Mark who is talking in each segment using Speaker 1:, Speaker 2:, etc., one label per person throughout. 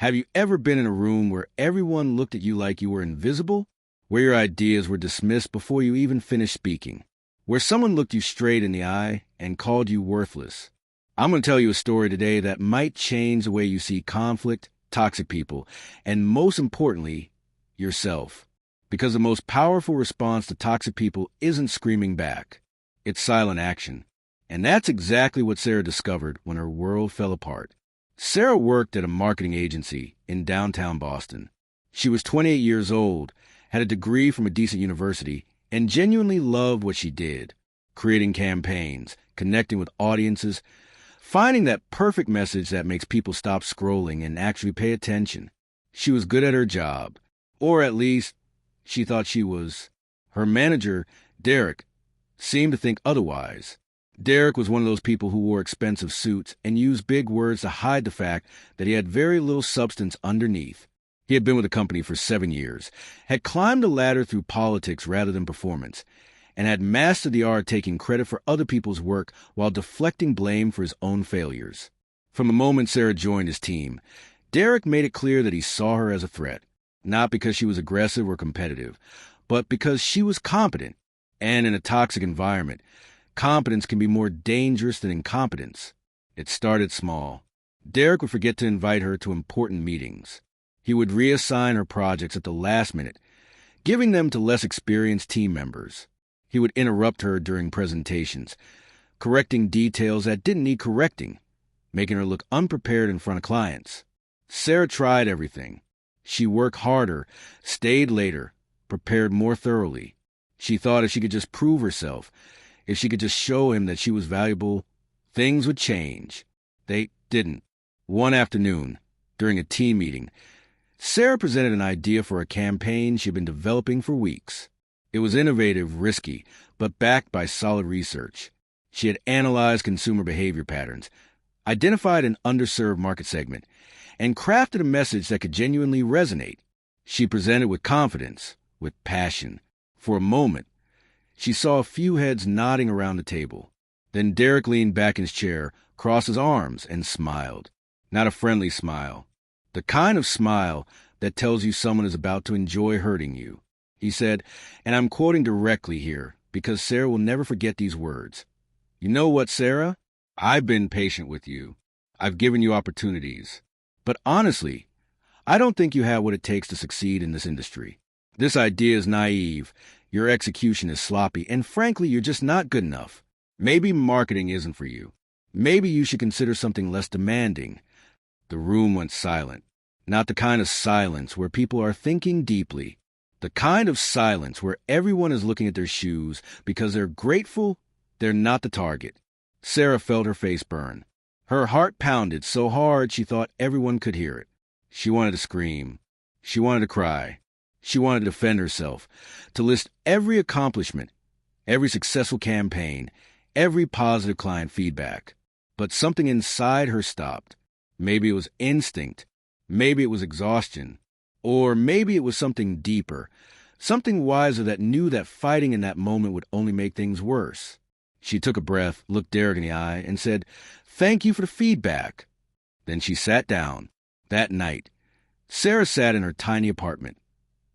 Speaker 1: Have you ever been in a room where everyone looked at you like you were invisible? Where your ideas were dismissed before you even finished speaking? Where someone looked you straight in the eye and called you worthless? I'm going to tell you a story today that might change the way you see conflict, toxic people, and most importantly, yourself. Because the most powerful response to toxic people isn't screaming back. It's silent action. And that's exactly what Sarah discovered when her world fell apart. Sarah worked at a marketing agency in downtown Boston. She was 28 years old, had a degree from a decent university, and genuinely loved what she did. Creating campaigns, connecting with audiences, finding that perfect message that makes people stop scrolling and actually pay attention. She was good at her job. Or at least, she thought she was. Her manager, Derek, seemed to think otherwise. Derek was one of those people who wore expensive suits and used big words to hide the fact that he had very little substance underneath. He had been with the company for 7 years, had climbed the ladder through politics rather than performance, and had mastered the art of taking credit for other people's work while deflecting blame for his own failures. From the moment Sarah joined his team, Derek made it clear that he saw her as a threat, not because she was aggressive or competitive, but because she was competent. And in a toxic environment, competence can be more dangerous than incompetence. It started small. Derek would forget to invite her to important meetings. He would reassign her projects at the last minute, giving them to less experienced team members. He would interrupt her during presentations, correcting details that didn't need correcting, making her look unprepared in front of clients. Sarah tried everything. She worked harder, stayed later, prepared more thoroughly. She thought if she could just prove herself, if she could just show him that she was valuable, things would change. They didn't. One afternoon, during a team meeting, Sarah presented an idea for a campaign she'd been developing for weeks. It was innovative, risky, but backed by solid research. She had analyzed consumer behavior patterns, identified an underserved market segment, and crafted a message that could genuinely resonate. She presented with confidence, with passion. For a moment, she saw a few heads nodding around the table. Then Derek leaned back in his chair, crossed his arms, and smiled. Not a friendly smile. The kind of smile that tells you someone is about to enjoy hurting you. He said, and I'm quoting directly here, because Sarah will never forget these words. You know what, Sarah? I've been patient with you. I've given you opportunities. But honestly, I don't think you have what it takes to succeed in this industry. This idea is naive. Your execution is sloppy, and frankly, you're just not good enough. Maybe marketing isn't for you. Maybe you should consider something less demanding. The room went silent. Not the kind of silence where people are thinking deeply. The kind of silence where everyone is looking at their shoes because they're grateful they're not the target. Sarah felt her face burn. Her heart pounded so hard she thought everyone could hear it. She wanted to scream. She wanted to cry. She wanted to defend herself, to list every accomplishment, every successful campaign, every positive client feedback. But something inside her stopped. Maybe it was instinct. Maybe it was exhaustion. Or maybe it was something deeper, something wiser that knew that fighting in that moment would only make things worse. She took a breath, looked Derek in the eye, and said, "Thank you for the feedback." Then she sat down. That night, Sarah sat in her tiny apartment,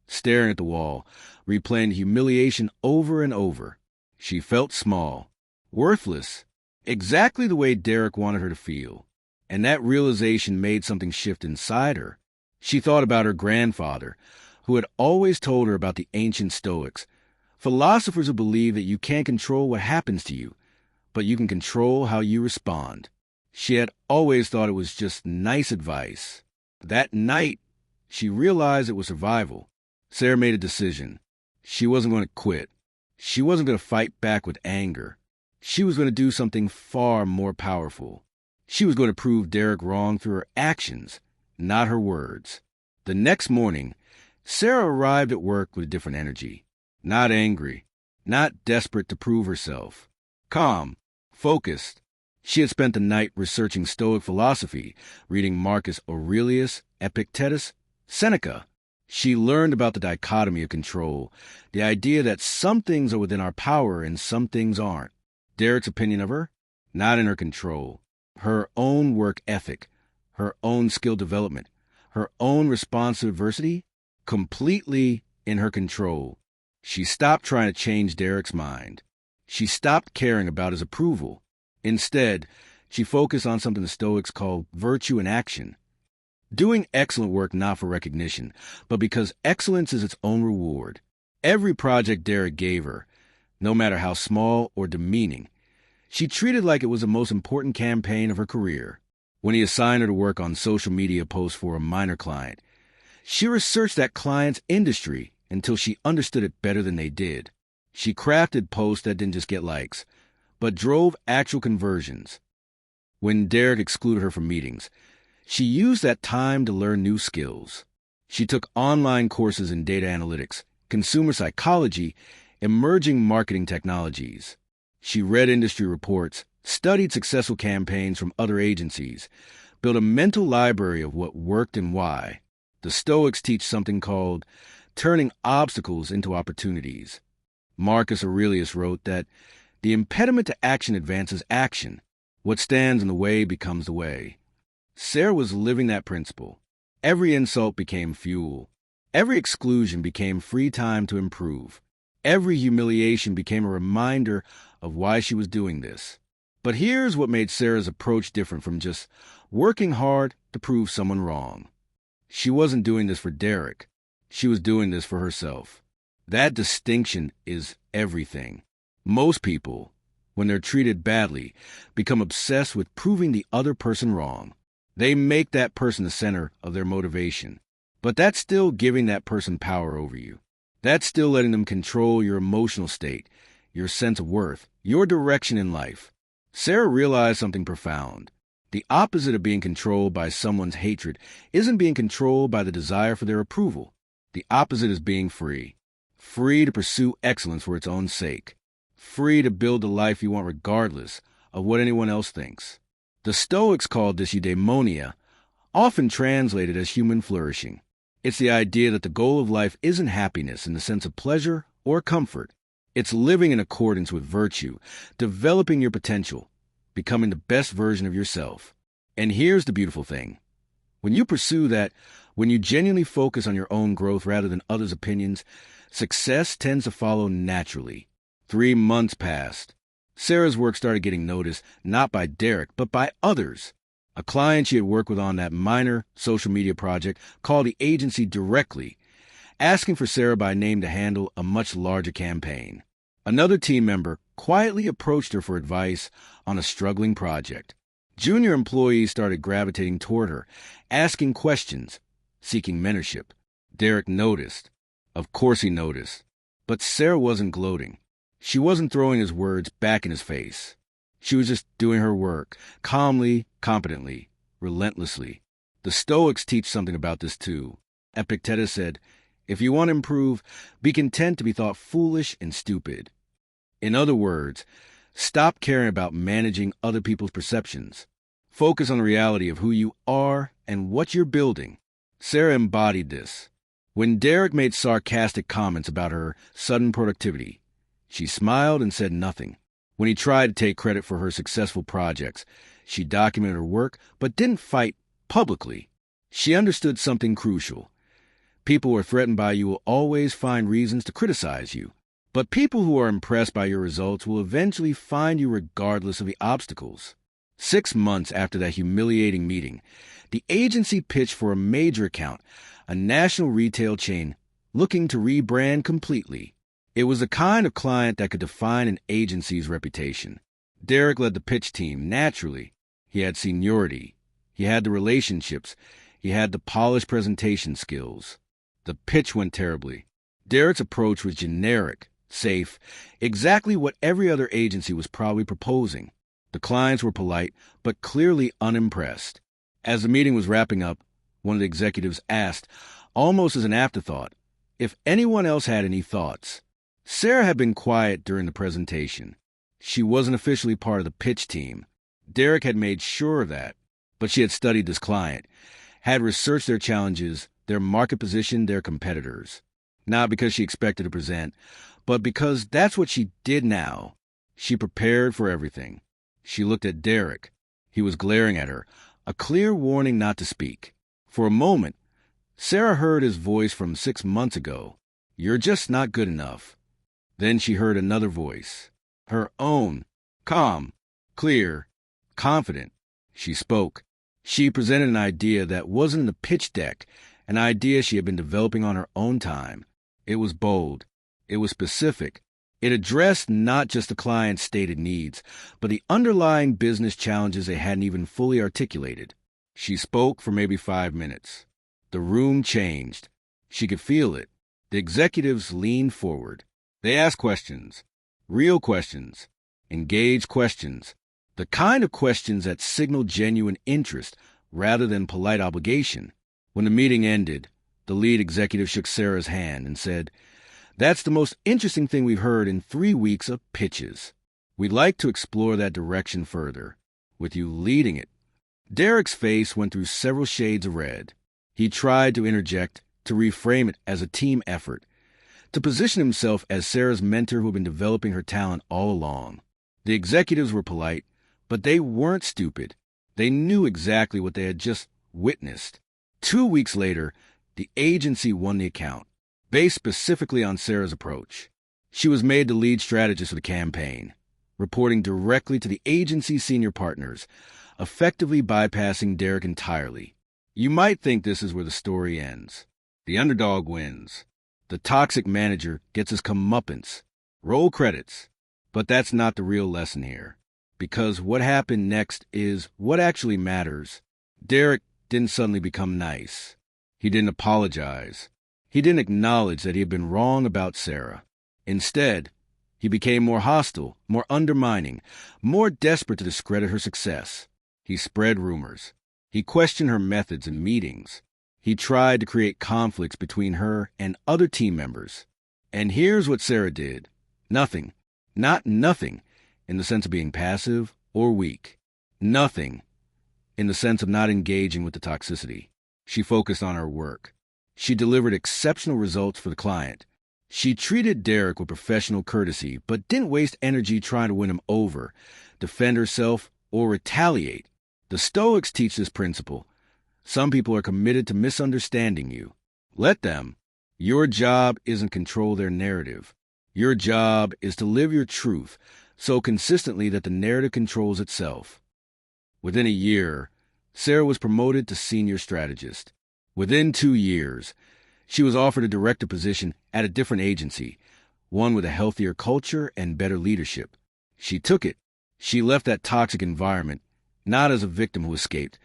Speaker 1: staring at the wall, replaying the humiliation over and over. She felt small, worthless, exactly the way Derek wanted her to feel. And that realization made something shift inside her. She thought about her grandfather, who had always told her about the ancient Stoics, philosophers who believe that you can't control what happens to you, but you can control how you respond. She had always thought it was just nice advice. That night, she realized it was survival. Sarah made a decision. She wasn't going to quit. She wasn't going to fight back with anger. She was going to do something far more powerful. She was going to prove Derek wrong through her actions, not her words. The next morning, Sarah arrived at work with a different energy. Not angry, not desperate to prove herself. Calm, focused. She had spent the night researching Stoic philosophy, reading Marcus Aurelius, Epictetus, Seneca. She learned about the dichotomy of control, the idea that some things are within our power and some things aren't. Derek's opinion of her? Not in her control. Her own work ethic, her own skill development, her own response to adversity, completely in her control. She stopped trying to change Derek's mind. She stopped caring about his approval. Instead, she focused on something the Stoics call virtue in action. Doing excellent work not for recognition, but because excellence is its own reward. Every project Derek gave her, no matter how small or demeaning, she treated like it was the most important campaign of her career. When he assigned her to work on social media posts for a minor client, she researched that client's industry until she understood it better than they did. She crafted posts that didn't just get likes, but drove actual conversions. When Derek excluded her from meetings, she used that time to learn new skills. She took online courses in data analytics, consumer psychology, emerging marketing technologies. She read industry reports, studied successful campaigns from other agencies, built a mental library of what worked and why. The Stoics teach something called turning obstacles into opportunities. Marcus Aurelius wrote that the impediment to action advances action. What stands in the way becomes the way. Sarah was living that principle. Every insult became fuel. Every exclusion became free time to improve. Every humiliation became a reminder of why she was doing this. But here's what made Sarah's approach different from just working hard to prove someone wrong. She wasn't doing this for Derek. She was doing this for herself. That distinction is everything. Most people, when they're treated badly, become obsessed with proving the other person wrong. They make that person the center of their motivation. But that's still giving that person power over you. That's still letting them control your emotional state, your sense of worth, your direction in life. Sarah realized something profound. The opposite of being controlled by someone's hatred isn't being controlled by the desire for their approval. The opposite is being free. Free to pursue excellence for its own sake. Free to build the life you want regardless of what anyone else thinks. The Stoics called this eudaimonia, often translated as human flourishing. It's the idea that the goal of life isn't happiness in the sense of pleasure or comfort. It's living in accordance with virtue, developing your potential, becoming the best version of yourself. And here's the beautiful thing. When you pursue that, when you genuinely focus on your own growth rather than others' opinions, success tends to follow naturally. 3 months passed. Sarah's work started getting noticed, not by Derek, but by others. A client she had worked with on that minor social media project called the agency directly, asking for Sarah by name to handle a much larger campaign. Another team member quietly approached her for advice on a struggling project. Junior employees started gravitating toward her, asking questions, seeking mentorship. Derek noticed. Of course he noticed. But Sarah wasn't gloating. She wasn't throwing his words back in his face. She was just doing her work, calmly, competently, relentlessly. The Stoics teach something about this too. Epictetus said, "If you want to improve, be content to be thought foolish and stupid." In other words, stop caring about managing other people's perceptions. Focus on the reality of who you are and what you're building. Sarah embodied this. When Derek made sarcastic comments about her sudden productivity, she smiled and said nothing. When he tried to take credit for her successful projects, she documented her work but didn't fight publicly. She understood something crucial. People who are threatened by you will always find reasons to criticize you. But people who are impressed by your results will eventually find you regardless of the obstacles. 6 months after that humiliating meeting, the agency pitched for a major account, a national retail chain looking to rebrand completely. It was the kind of client that could define an agency's reputation. Derek led the pitch team naturally. He had seniority. He had the relationships. He had the polished presentation skills. The pitch went terribly. Derek's approach was generic, safe, exactly what every other agency was probably proposing. The clients were polite, but clearly unimpressed. As the meeting was wrapping up, one of the executives asked, almost as an afterthought, if anyone else had any thoughts. Sarah had been quiet during the presentation. She wasn't officially part of the pitch team. Derek had made sure of that, but she had studied this client, had researched their challenges, their market position, their competitors. Not because she expected to present, but because that's what she did now. She prepared for everything. She looked at Derek. He was glaring at her, a clear warning not to speak. For a moment, Sarah heard his voice from 6 months ago. You're just not good enough. Then she heard another voice. Her own. Calm, clear, confident. She spoke. She presented an idea that wasn't in the pitch deck, an idea she had been developing on her own time. It was bold. It was specific. It addressed not just the client's stated needs, but the underlying business challenges they hadn't even fully articulated. She spoke for maybe 5 minutes. The room changed. She could feel it. The executives leaned forward. They asked questions. Real questions. Engaged questions. The kind of questions that signaled genuine interest rather than polite obligation. When the meeting ended, the lead executive shook Sarah's hand and said, "That's the most interesting thing we've heard in 3 weeks of pitches. We'd like to explore that direction further, with you leading it." Derek's face went through several shades of red. He tried to interject, to reframe it as a team effort, to position himself as Sarah's mentor who had been developing her talent all along. The executives were polite, but they weren't stupid. They knew exactly what they had just witnessed. 2 weeks later, the agency won the account, based specifically on Sarah's approach. She was made the lead strategist for the campaign, reporting directly to the agency's senior partners, effectively bypassing Derek entirely. You might think this is where the story ends. The underdog wins. The toxic manager gets his comeuppance. Roll credits. But that's not the real lesson here. Because what happened next is what actually matters. Derek didn't suddenly become nice. He didn't apologize. He didn't acknowledge that he had been wrong about Sarah. Instead, he became more hostile, more undermining, more desperate to discredit her success. He spread rumors. He questioned her methods and meetings. He tried to create conflicts between her and other team members. And here's what Sarah did. Nothing. Not nothing, in the sense of being passive or weak. Nothing, in the sense of not engaging with the toxicity. She focused on her work. She delivered exceptional results for the client. She treated Derek with professional courtesy, but didn't waste energy trying to win him over, defend herself, or retaliate. The Stoics teach this principle. Some people are committed to misunderstanding you. Let them. Your job isn't control their narrative. Your job is to live your truth so consistently that the narrative controls itself. Within a year, Sarah was promoted to senior strategist. Within 2 years, she was offered a director position at a different agency, one with a healthier culture and better leadership. She took it. She left that toxic environment, not as a victim who escaped,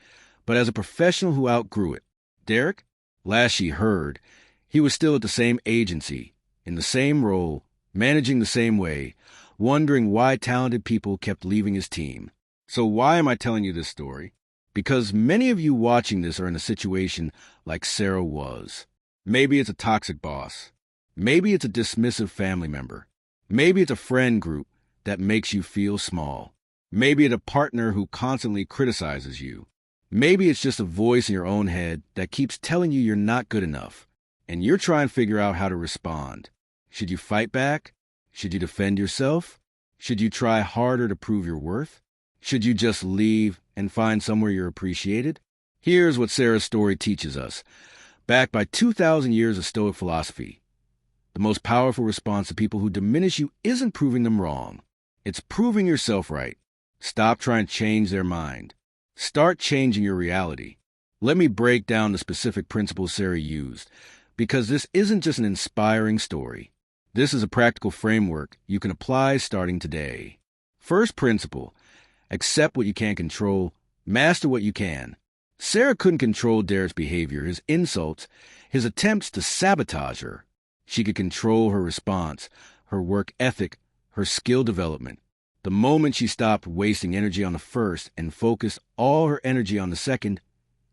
Speaker 1: but as a professional who outgrew it. Derek, last she heard, he was still at the same agency, in the same role, managing the same way, wondering why talented people kept leaving his team. So why am I telling you this story? Because many of you watching this are in a situation like Sarah was. Maybe it's a toxic boss. Maybe it's a dismissive family member. Maybe it's a friend group that makes you feel small. Maybe it's a partner who constantly criticizes you. Maybe it's just a voice in your own head that keeps telling you you're not good enough, and you're trying to figure out how to respond. Should you fight back? Should you defend yourself? Should you try harder to prove your worth? Should you just leave and find somewhere you're appreciated? Here's what Sarah's story teaches us, backed by 2,000 years of Stoic philosophy. The most powerful response to people who diminish you isn't proving them wrong. It's proving yourself right. Stop trying to change their mind. Start changing your reality. Let me break down the specific principles Sarah used, because this isn't just an inspiring story. This is a practical framework you can apply starting today. First principle, accept what you can't control, master what you can. Sarah couldn't control Derek's behavior, his insults, his attempts to sabotage her. She could control her response, her work ethic, her skill development. The moment she stopped wasting energy on the first and focused all her energy on the second,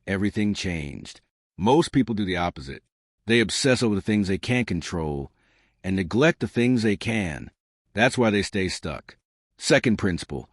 Speaker 1: everything changed. Most people do the opposite. They obsess over the things they can't control and neglect the things they can. That's why they stay stuck. Second principle,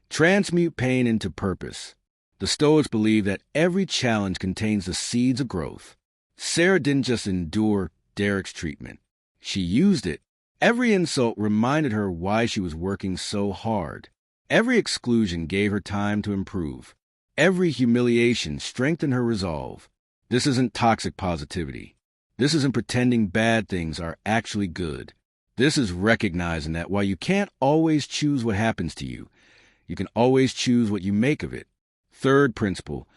Speaker 1: transmute pain into purpose. The Stoics believe that every challenge contains the seeds of growth. Sarah didn't just endure Derek's treatment. She used it. Every insult reminded her why she was working so hard. Every exclusion gave her time to improve. Every humiliation strengthened her resolve. This isn't toxic positivity. This isn't pretending bad things are actually good. This is recognizing that while you can't always choose what happens to you, you can always choose what you make of it. Third principle,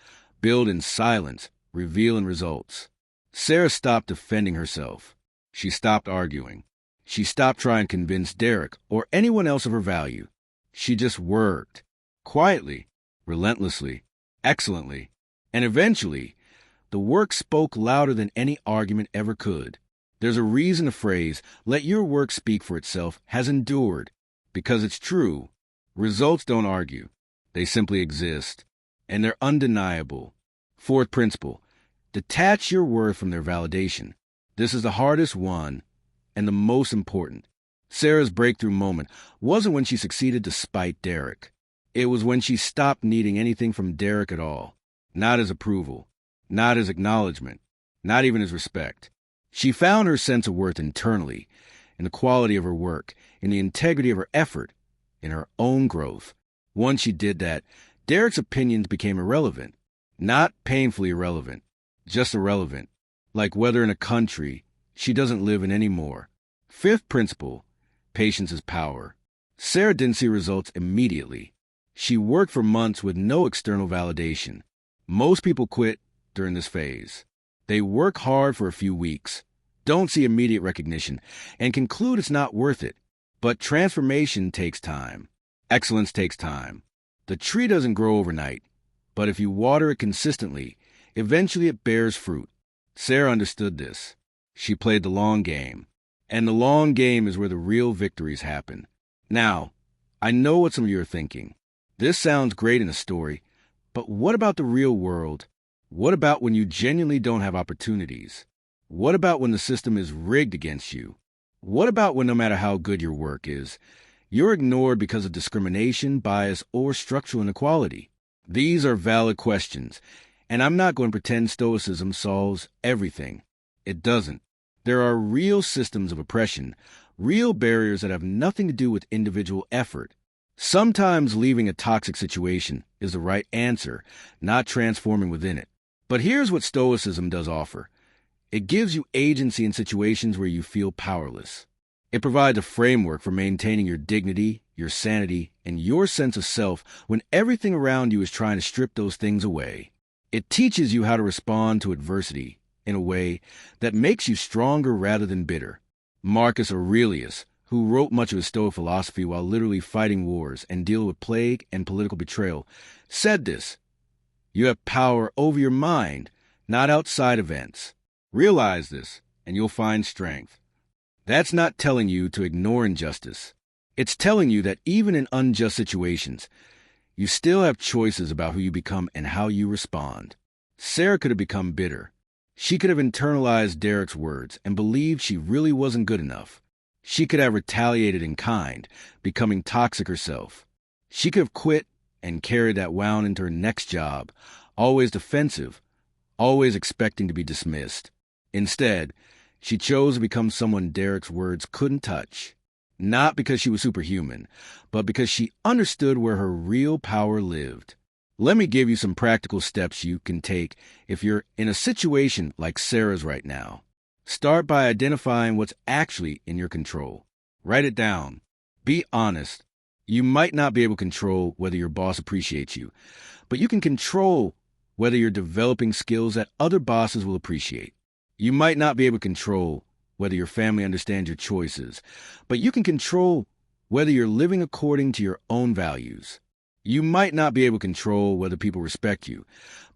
Speaker 1: build in silence, reveal in results. Sarah stopped defending herself. She stopped arguing. She stopped trying to convince Derek or anyone else of her value. She just worked. Quietly, relentlessly, excellently. And eventually, the work spoke louder than any argument ever could. There's a reason the phrase, "let your work speak for itself," has endured. Because it's true. Results don't argue. They simply exist. And they're undeniable. Fourth principle, detach your worth from their validation. This is the hardest one and the most important. Sarah's breakthrough moment wasn't when she succeeded despite Derek. It was when she stopped needing anything from Derek at all. Not his approval. Not his acknowledgement. Not even his respect. She found her sense of worth internally, in the quality of her work, in the integrity of her effort, in her own growth. Once she did that, Derek's opinions became irrelevant. Not painfully irrelevant, just irrelevant. Like whether in a country she doesn't live in anymore. Fifth principle, patience is power. Sarah didn't see results immediately. She worked for months with no external validation. Most people quit during this phase. They work hard for a few weeks, don't see immediate recognition, and conclude it's not worth it. But transformation takes time. Excellence takes time. The tree doesn't grow overnight, but if you water it consistently, eventually it bears fruit. Sarah understood this. She played the long game. And the long game is where the real victories happen. Now, I know what some of you are thinking. This sounds great in a story, but what about the real world? What about when you genuinely don't have opportunities? What about when the system is rigged against you? What about when no matter how good your work is, you're ignored because of discrimination, bias, or structural inequality? These are valid questions, and I'm not going to pretend Stoicism solves everything. It doesn't. There are real systems of oppression, real barriers that have nothing to do with individual effort. Sometimes leaving a toxic situation is the right answer, not transforming within it. But here's what Stoicism does offer. It gives you agency in situations where you feel powerless. It provides a framework for maintaining your dignity, your sanity, and your sense of self when everything around you is trying to strip those things away. It teaches you how to respond to adversity in a way that makes you stronger rather than bitter. Marcus Aurelius, who wrote much of his Stoic philosophy while literally fighting wars and dealing with plague and political betrayal, said this: "You have power over your mind, not outside events. Realize this, and you'll find strength." That's not telling you to ignore injustice. It's telling you that even in unjust situations, you still have choices about who you become and how you respond. Sarah could have become bitter. She could have internalized Derek's words and believed she really wasn't good enough. She could have retaliated in kind, becoming toxic herself. She could have quit and carried that wound into her next job, always defensive, always expecting to be dismissed. Instead, she chose to become someone Derek's words couldn't touch. Not because she was superhuman, but because she understood where her real power lived. Let me give you some practical steps you can take if you're in a situation like Sarah's right now. Start by identifying what's actually in your control. Write it down. Be honest. You might not be able to control whether your boss appreciates you, but you can control whether you're developing skills that other bosses will appreciate. You might not be able to control whether your family understands your choices, but you can control whether you're living according to your own values. You might not be able to control whether people respect you,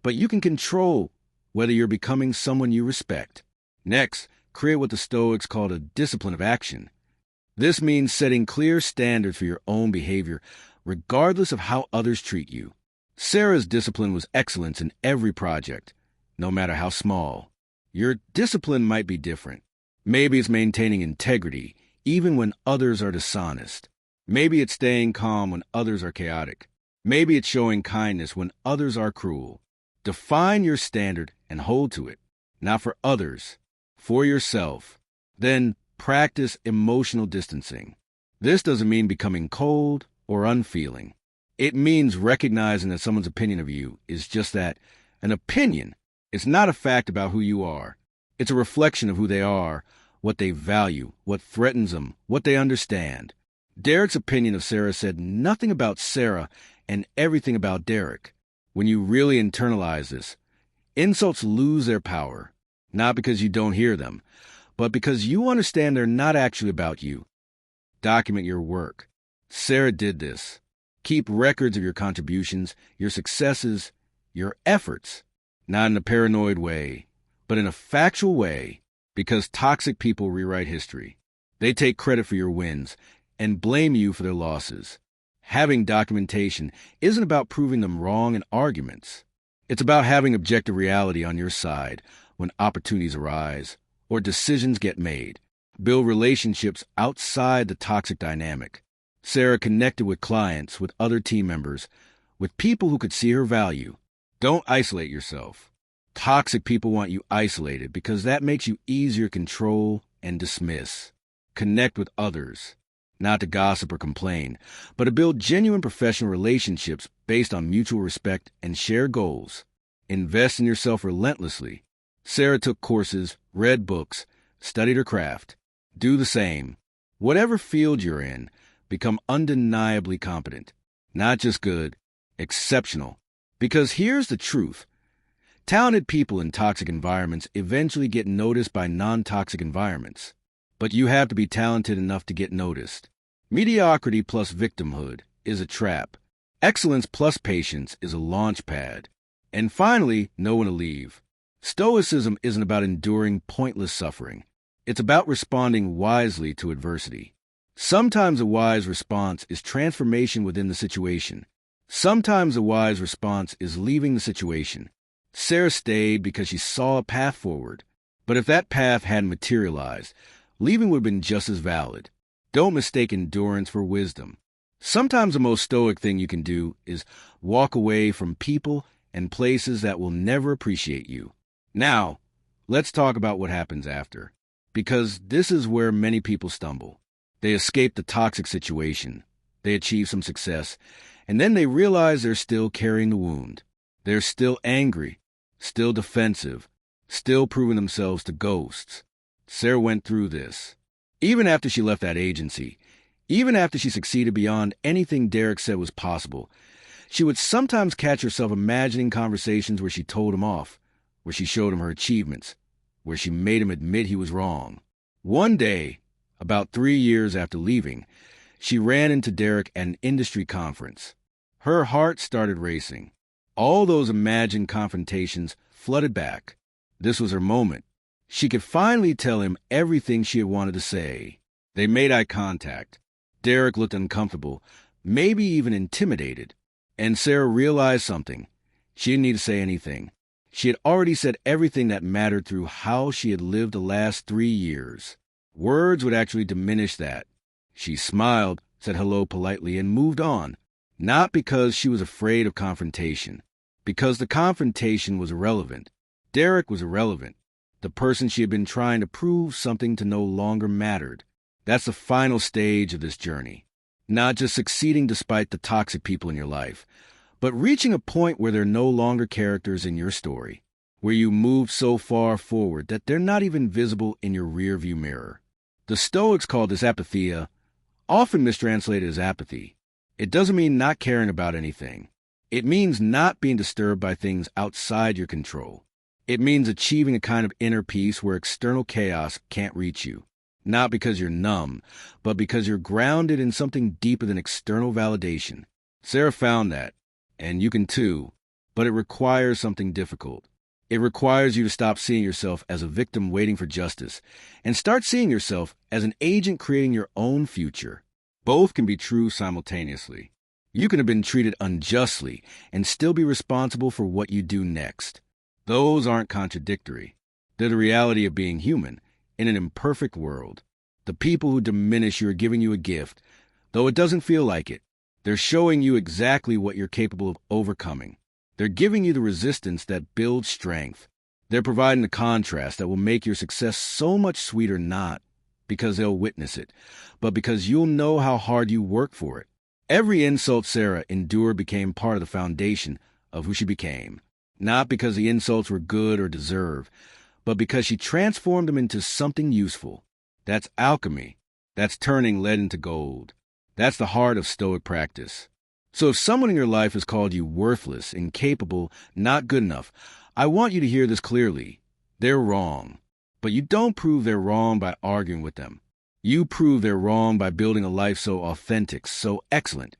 Speaker 1: but you can control whether you're becoming someone you respect. Next, create what the Stoics called a discipline of action. This means setting clear standards for your own behavior, regardless of how others treat you. Sarah's discipline was excellence in every project, no matter how small. Your discipline might be different. Maybe it's maintaining integrity, even when others are dishonest. Maybe it's staying calm when others are chaotic. Maybe it's showing kindness when others are cruel. Define your standard and hold to it, not for others, for yourself. Then practice emotional distancing. This doesn't mean becoming cold or unfeeling. It means recognizing that someone's opinion of you is just that, an opinion, It's not a fact about who you are. It's a reflection of who they are, what they value, what threatens them, what they understand. Derek's opinion of Sarah said nothing about Sarah and everything about Derek. When you really internalize this, insults lose their power, not because you don't hear them, but because you understand they're not actually about you. Document your work. Sarah did this. Keep records of your contributions, your successes, your efforts, not in a paranoid way, but in a factual way, because toxic people rewrite history. They take credit for your wins and blame you for their losses. Having documentation isn't about proving them wrong in arguments. It's about having objective reality on your side when opportunities arise or decisions get made. Build relationships outside the toxic dynamic. Sarah connected with clients, with other team members, with people who could see her value. Don't isolate yourself. Toxic people want you isolated because that makes you easier to control and dismiss. Connect with others, not to gossip or complain, but to build genuine professional relationships based on mutual respect and shared goals. Invest in yourself relentlessly. Sarah took courses, read books, studied her craft. Do the same. Whatever field you're in, become undeniably competent. Not just good, exceptional. Because here's the truth. Talented people in toxic environments eventually get noticed by non-toxic environments. But you have to be talented enough to get noticed. Mediocrity plus victimhood is a trap. Excellence plus patience is a launch pad. And finally, know when to leave. Stoicism isn't about enduring pointless suffering. It's about responding wisely to adversity. Sometimes a wise response is transformation within the situation. Sometimes a wise response is leaving the situation. Sarah stayed because she saw a path forward. But if that path hadn't materialized, leaving would have been just as valid. Don't mistake endurance for wisdom. Sometimes the most stoic thing you can do is walk away from people and places that will never appreciate you. Now, let's talk about what happens after. Because this is where many people stumble. They escape the toxic situation. They achieve some success. And then they realize they're still carrying the wound. They're still angry, still defensive, still proving themselves to ghosts. Sarah went through this. Even after she left that agency, even after she succeeded beyond anything Derek said was possible, she would sometimes catch herself imagining conversations where she told him off, where she showed him her achievements, where she made him admit he was wrong. One day, about 3 years after leaving, she ran into Derek at an industry conference. Her heart started racing. All those imagined confrontations flooded back. This was her moment. She could finally tell him everything she had wanted to say. They made eye contact. Derek looked uncomfortable, maybe even intimidated. And Sarah realized something. She didn't need to say anything. She had already said everything that mattered through how she had lived the last 3 years. Words would actually diminish that. She smiled, said hello politely, and moved on. Not because she was afraid of confrontation. Because the confrontation was irrelevant. Derek was irrelevant. The person she had been trying to prove something to no longer mattered. That's the final stage of this journey. Not just succeeding despite the toxic people in your life, but reaching a point where they're no longer characters in your story, where you moved so far forward that they're not even visible in your rearview mirror. The Stoics called this apatheia, often mistranslated as apathy. It doesn't mean not caring about anything. It means not being disturbed by things outside your control. It means achieving a kind of inner peace where external chaos can't reach you. Not because you're numb, but because you're grounded in something deeper than external validation. Sarah found that, and you can too, but it requires something difficult. It requires you to stop seeing yourself as a victim waiting for justice and start seeing yourself as an agent creating your own future. Both can be true simultaneously. You can have been treated unjustly and still be responsible for what you do next. Those aren't contradictory. They're the reality of being human in an imperfect world. The people who diminish you are giving you a gift, though it doesn't feel like it. They're showing you exactly what you're capable of overcoming. They're giving you the resistance that builds strength. They're providing the contrast that will make your success so much sweeter, not because they'll witness it, but because you'll know how hard you work for it. Every insult Sarah endured became part of the foundation of who she became. Not because the insults were good or deserved, but because she transformed them into something useful. That's alchemy. That's turning lead into gold. That's the heart of Stoic practice. So if someone in your life has called you worthless, incapable, not good enough, I want you to hear this clearly. They're wrong. But you don't prove they're wrong by arguing with them. You prove they're wrong by building a life so authentic, so excellent,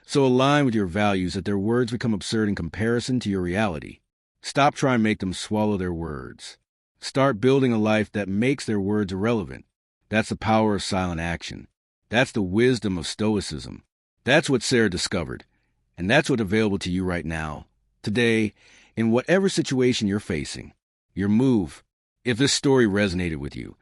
Speaker 1: so aligned with your values that their words become absurd in comparison to your reality. Stop trying to make them swallow their words. Start building a life that makes their words irrelevant. That's the power of silent action. That's the wisdom of Stoicism. That's what Sarah discovered, and that's what's available to you right now, today, in whatever situation you're facing. Your move. If this story resonated with you,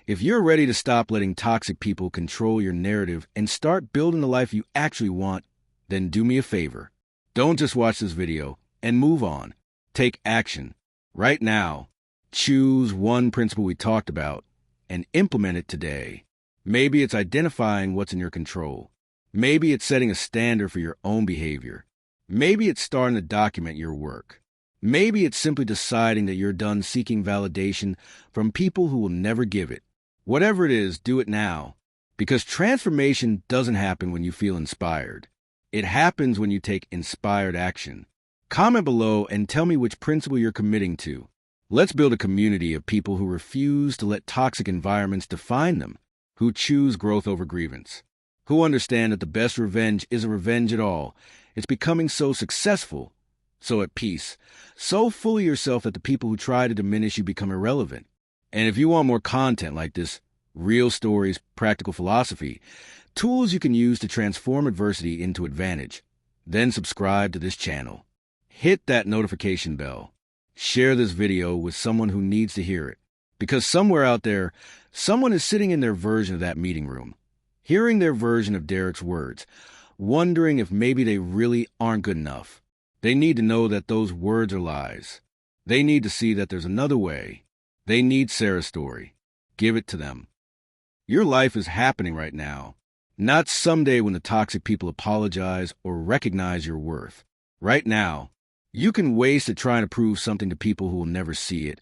Speaker 1: if you're ready to stop letting toxic people control your narrative and start building the life you actually want, then do me a favor. Don't just watch this video and move on. Take action. Right now. Choose one principle we talked about and implement it today. Maybe it's identifying what's in your control. Maybe it's setting a standard for your own behavior. Maybe it's starting to document your work. Maybe it's simply deciding that you're done seeking validation from people who will never give it. Whatever it is, do it now. Because transformation doesn't happen when you feel inspired. It happens when you take inspired action. Comment below and tell me which principle you're committing to. Let's build a community of people who refuse to let toxic environments define them, who choose growth over grievance, who understand that the best revenge isn't revenge at all. It's becoming so successful, so at peace, so full of yourself that the people who try to diminish you become irrelevant. And if you want more content like this, real stories, practical philosophy, tools you can use to transform adversity into advantage, then subscribe to this channel. Hit that notification bell. Share this video with someone who needs to hear it. Because somewhere out there, someone is sitting in their version of that meeting room, hearing their version of Derek's words, wondering if maybe they really aren't good enough. They need to know that those words are lies. They need to see that there's another way. They need Sarah's story. Give it to them. Your life is happening right now, not someday when the toxic people apologize or recognize your worth. Right now. You can waste it trying to prove something to people who will never see it,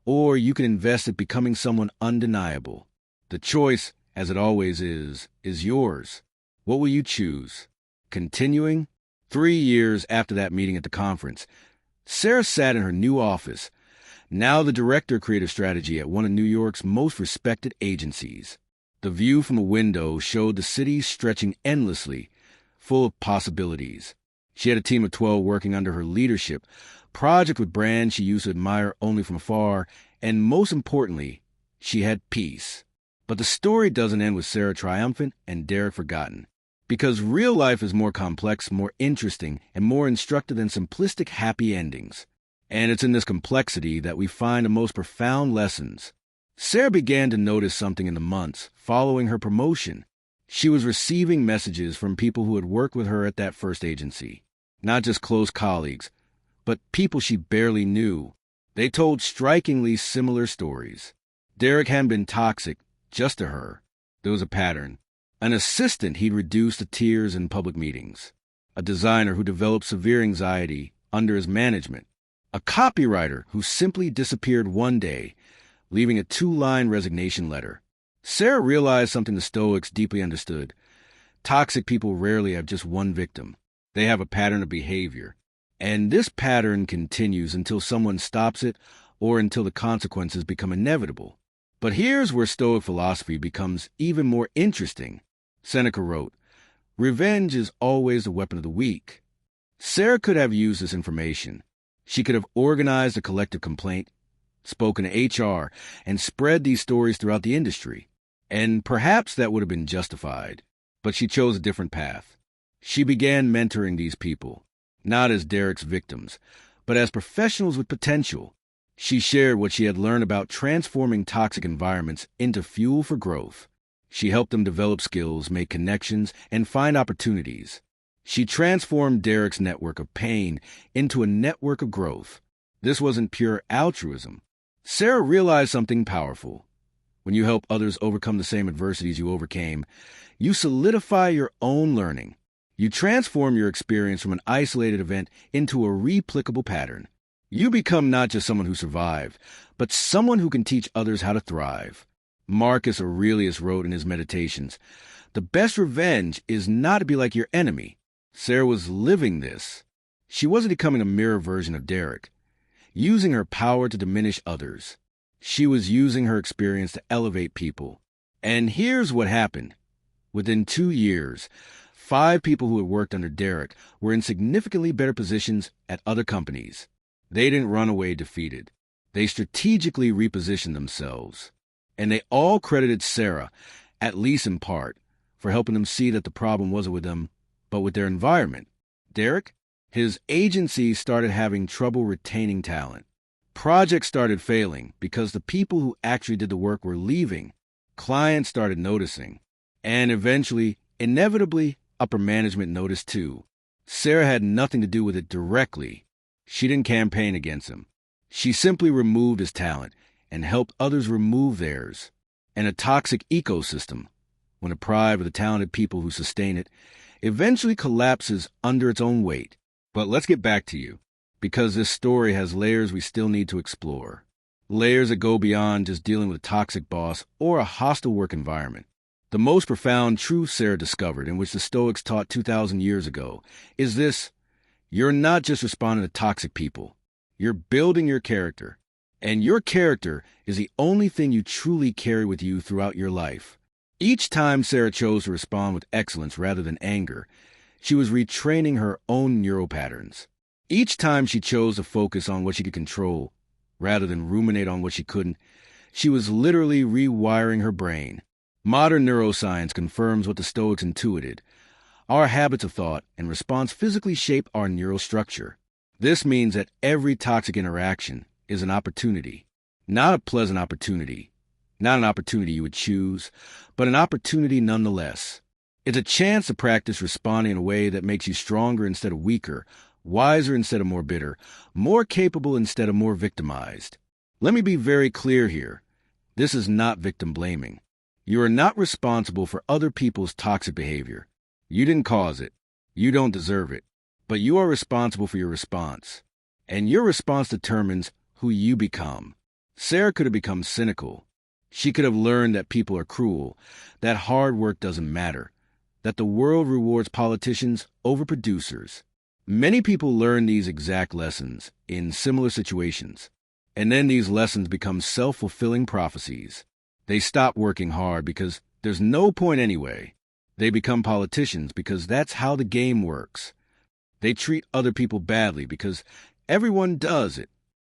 Speaker 1: or you can invest it becoming someone undeniable. The choice, as it always is yours. What will you choose? Continuing? 3 years after that meeting at the conference, Sarah sat in her new office, now the director of creative strategy at one of New York's most respected agencies. The view from a window showed the city stretching endlessly, full of possibilities. She had a team of 12 working under her leadership, projects with brands she used to admire only from afar, and most importantly, she had peace. But the story doesn't end with Sarah triumphant and Derek forgotten. Because real life is more complex, more interesting, and more instructive than simplistic happy endings. And it's in this complexity that we find the most profound lessons. Sarah began to notice something in the months following her promotion. She was receiving messages from people who had worked with her at that first agency. Not just close colleagues, but people she barely knew. They told strikingly similar stories. Derek hadn't been toxic just to her. There was a pattern. An assistant he'd reduced to tears in public meetings. A designer who developed severe anxiety under his management. A copywriter who simply disappeared one day, leaving a 2-line resignation letter. Sarah realized something the Stoics deeply understood. Toxic people rarely have just one victim. They have a pattern of behavior. And this pattern continues until someone stops it or until the consequences become inevitable. But here's where Stoic philosophy becomes even more interesting. Seneca wrote, "Revenge is always the weapon of the weak." Sarah could have used this information. She could have organized a collective complaint, spoken to HR, and spread these stories throughout the industry. And perhaps that would have been justified. But she chose a different path. She began mentoring these people, not as Derek's victims, but as professionals with potential. She shared what she had learned about transforming toxic environments into fuel for growth. She helped them develop skills, make connections, and find opportunities. She transformed Derek's network of pain into a network of growth. This wasn't pure altruism. Sarah realized something powerful. When you help others overcome the same adversities you overcame, you solidify your own learning. You transform your experience from an isolated event into a replicable pattern. You become not just someone who survived, but someone who can teach others how to thrive. Marcus Aurelius wrote in his Meditations, "The best revenge is not to be like your enemy." Sarah was living this. She wasn't becoming a mirror version of Derek, using her power to diminish others. She was using her experience to elevate people. And here's what happened. Within 2 years, 5 people who had worked under Derek were in significantly better positions at other companies. They didn't run away defeated. They strategically repositioned themselves. And they all credited Sarah, at least in part, for helping them see that the problem wasn't with them, but with their environment. Derek? His agency started having trouble retaining talent. Projects started failing because the people who actually did the work were leaving. Clients started noticing. And eventually, inevitably, upper management noticed too. Sarah had nothing to do with it directly. She didn't campaign against him. She simply removed his talent and helped others remove theirs. And a toxic ecosystem, when deprived of the talented people who sustain it, eventually collapses under its own weight. But let's get back to you, because this story has layers we still need to explore. Layers that go beyond just dealing with a toxic boss or a hostile work environment. The most profound truth Sarah discovered, in which the Stoics taught 2,000 years ago, is this: you're not just responding to toxic people. You're building your character. And your character is the only thing you truly carry with you throughout your life. Each time Sarah chose to respond with excellence rather than anger, she was retraining her own neural patterns. Each time she chose to focus on what she could control, rather than ruminate on what she couldn't, she was literally rewiring her brain. Modern neuroscience confirms what the Stoics intuited. Our habits of thought and response physically shape our neural structure. This means that every toxic interaction is an opportunity. Not a pleasant opportunity. Not an opportunity you would choose, but an opportunity nonetheless. It's a chance to practice responding in a way that makes you stronger instead of weaker, wiser instead of more bitter, more capable instead of more victimized. Let me be very clear here. This is not victim blaming. You are not responsible for other people's toxic behavior. You didn't cause it. You don't deserve it. But you are responsible for your response. And your response determines who you become. Sarah could have become cynical. She could have learned that people are cruel, that hard work doesn't matter, that the world rewards politicians over producers. Many people learn these exact lessons in similar situations, and then these lessons become self-fulfilling prophecies. They stop working hard because there's no point anyway. They become politicians because that's how the game works. They treat other people badly because everyone does it.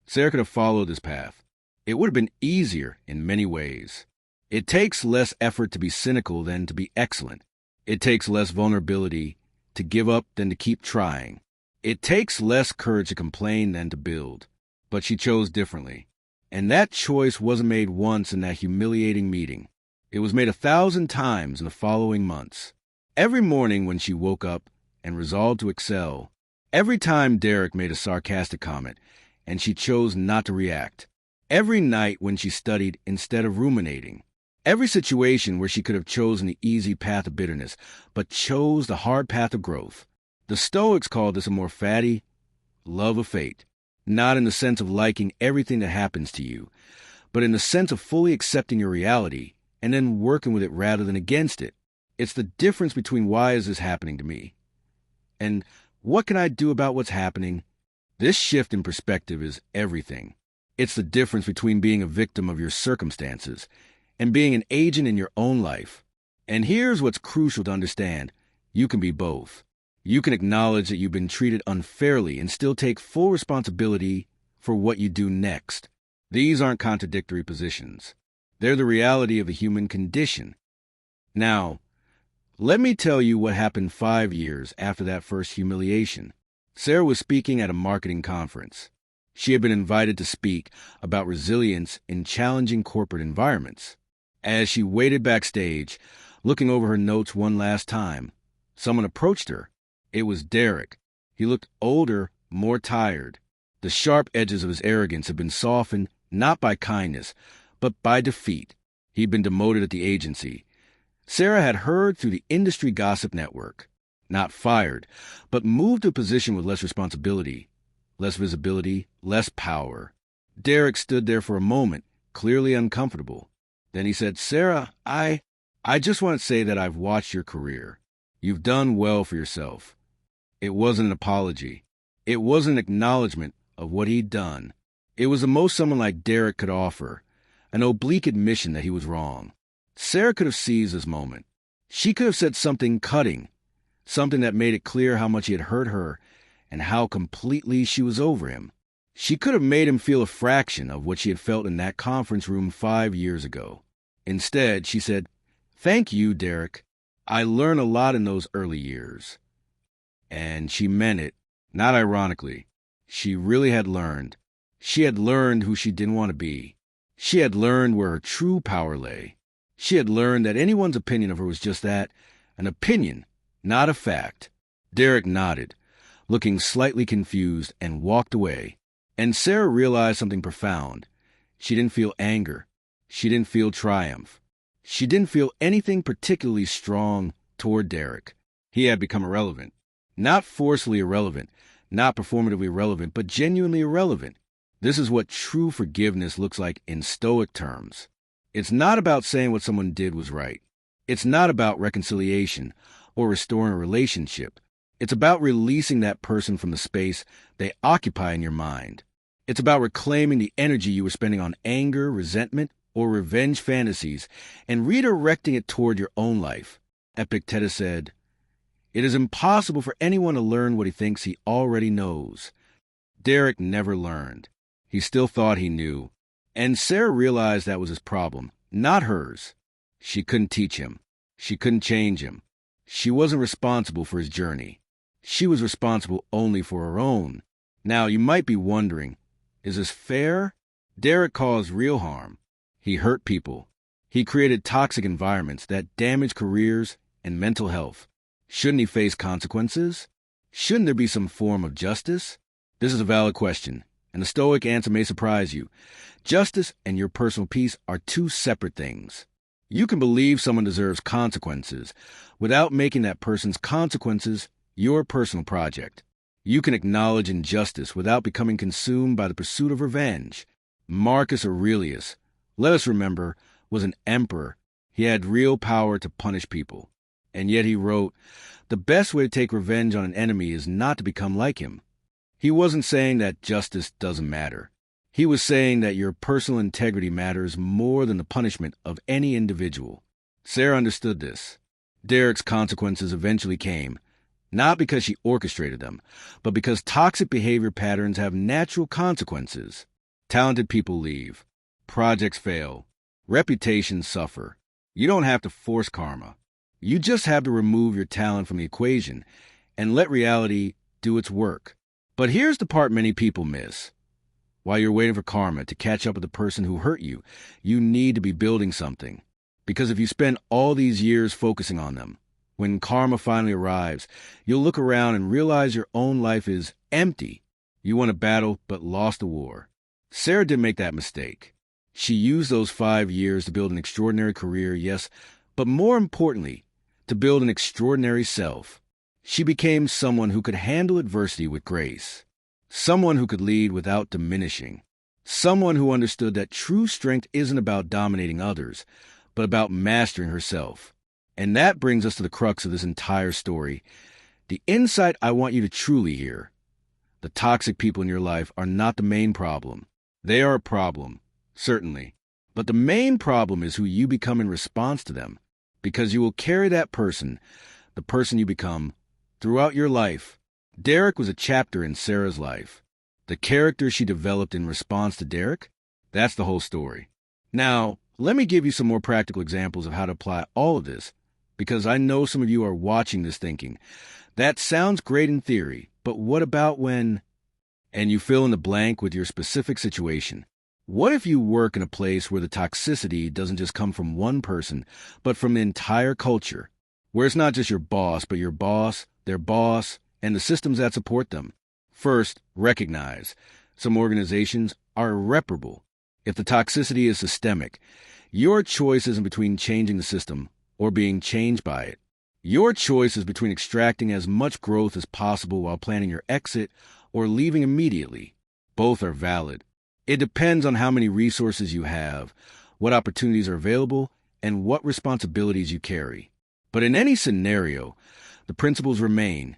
Speaker 1: Sarah could have followed this path. It would have been easier in many ways. It takes less effort to be cynical than to be excellent. It takes less vulnerability to give up than to keep trying. It takes less courage to complain than to build. But she chose differently. And that choice wasn't made once in that humiliating meeting. It was made 1,000 times in the following months. Every morning when she woke up and resolved to excel, every time Derek made a sarcastic comment and she chose not to react, every night when she studied instead of ruminating, every situation where she could have chosen the easy path of bitterness, but chose the hard path of growth. The Stoics called this a more fatty love of fate, not in the sense of liking everything that happens to you, but in the sense of fully accepting your reality and then working with it rather than against it. It's the difference between why is this happening to me and what can I do about what's happening. This shift in perspective is everything. It's the difference between being a victim of your circumstances and being an agent in your own life. And here's what's crucial to understand. You can be both. You can acknowledge that you've been treated unfairly and still take full responsibility for what you do next. These aren't contradictory positions. They're the reality of the human condition. Now, let me tell you what happened 5 years after that first humiliation. Sarah was speaking at a marketing conference. She had been invited to speak about resilience in challenging corporate environments. As she waited backstage, looking over her notes one last time, someone approached her. It was Derek. He looked older, more tired. The sharp edges of his arrogance had been softened not by kindness, but by defeat. He'd been demoted at the agency. Sarah had heard through the industry gossip network. Not fired, but moved to a position with less responsibility. less visibility, less power. Derek stood there for a moment, clearly uncomfortable. Then he said, "Sarah, I just want to say that I've watched your career. You've done well for yourself." It wasn't an apology. It was an acknowledgement of what he'd done. It was the most someone like Derek could offer, an oblique admission that he was wrong. Sarah could have seized this moment. She could have said something cutting, something that made it clear how much he had hurt her and how completely she was over him. She could have made him feel a fraction of what she had felt in that conference room 5 years ago. Instead, she said, "Thank you, Derek. I learned a lot in those early years." And she meant it, not ironically. She really had learned. She had learned who she didn't want to be. She had learned where her true power lay. She had learned that anyone's opinion of her was just that, an opinion, not a fact. Derek nodded, looking slightly confused, and walked away. And Sarah realized something profound. She didn't feel anger. She didn't feel triumph. She didn't feel anything particularly strong toward Derek. He had become irrelevant. Not forcefully irrelevant, not performatively irrelevant, but genuinely irrelevant. This is what true forgiveness looks like in Stoic terms. It's not about saying what someone did was right. It's not about reconciliation or restoring a relationship. It's about releasing that person from the space they occupy in your mind. It's about reclaiming the energy you were spending on anger, resentment, or revenge fantasies and redirecting it toward your own life. Epictetus said, "It is impossible for anyone to learn what he thinks he already knows." Derek never learned. He still thought he knew. And Sarah realized that was his problem, not hers. She couldn't teach him. She couldn't change him. She wasn't responsible for his journey. She was responsible only for her own. Now, you might be wondering, is this fair? Derek caused real harm. He hurt people. He created toxic environments that damaged careers and mental health. Shouldn't he face consequences? Shouldn't there be some form of justice? This is a valid question, and the Stoic answer may surprise you. Justice and your personal peace are two separate things. You can believe someone deserves consequences without making that person's consequences your personal project. You can acknowledge injustice without becoming consumed by the pursuit of revenge. Marcus Aurelius, let us remember, was an emperor. He had real power to punish people. And yet he wrote, "The best way to take revenge on an enemy is not to become like him." He wasn't saying that justice doesn't matter. He was saying that your personal integrity matters more than the punishment of any individual. Sarah understood this. Derek's consequences eventually came, not because she orchestrated them, but because toxic behavior patterns have natural consequences. Talented people leave. Projects fail. Reputations suffer. You don't have to force karma. You just have to remove your talent from the equation and let reality do its work. But here's the part many people miss. While you're waiting for karma to catch up with the person who hurt you, you need to be building something. Because if you spend all these years focusing on them, when karma finally arrives, you'll look around and realize your own life is empty. You won a battle but lost a war. Sarah didn't make that mistake. She used those 5 years to build an extraordinary career, yes, but more importantly, to build an extraordinary self. She became someone who could handle adversity with grace. Someone who could lead without diminishing. Someone who understood that true strength isn't about dominating others, but about mastering herself. And that brings us to the crux of this entire story. The insight I want you to truly hear. The toxic people in your life are not the main problem. They are a problem, certainly. But the main problem is who you become in response to them, because you will carry that person, the person you become, throughout your life. Derek was a chapter in Sarah's life. The character she developed in response to Derek, that's the whole story. Now, let me give you some more practical examples of how to apply all of this, because I know some of you are watching this thinking, that sounds great in theory, but what about when... And you fill in the blank with your specific situation. What if you work in a place where the toxicity doesn't just come from one person, but from the entire culture, where it's not just your boss, but your boss, their boss, and the systems that support them? First, recognize some organizations are irreparable. If the toxicity is systemic, your choice isn't between changing the system or being changed by it. Your choice is between extracting as much growth as possible while planning your exit or leaving immediately. Both are valid. It depends on how many resources you have, what opportunities are available, and what responsibilities you carry. But in any scenario, the principles remain.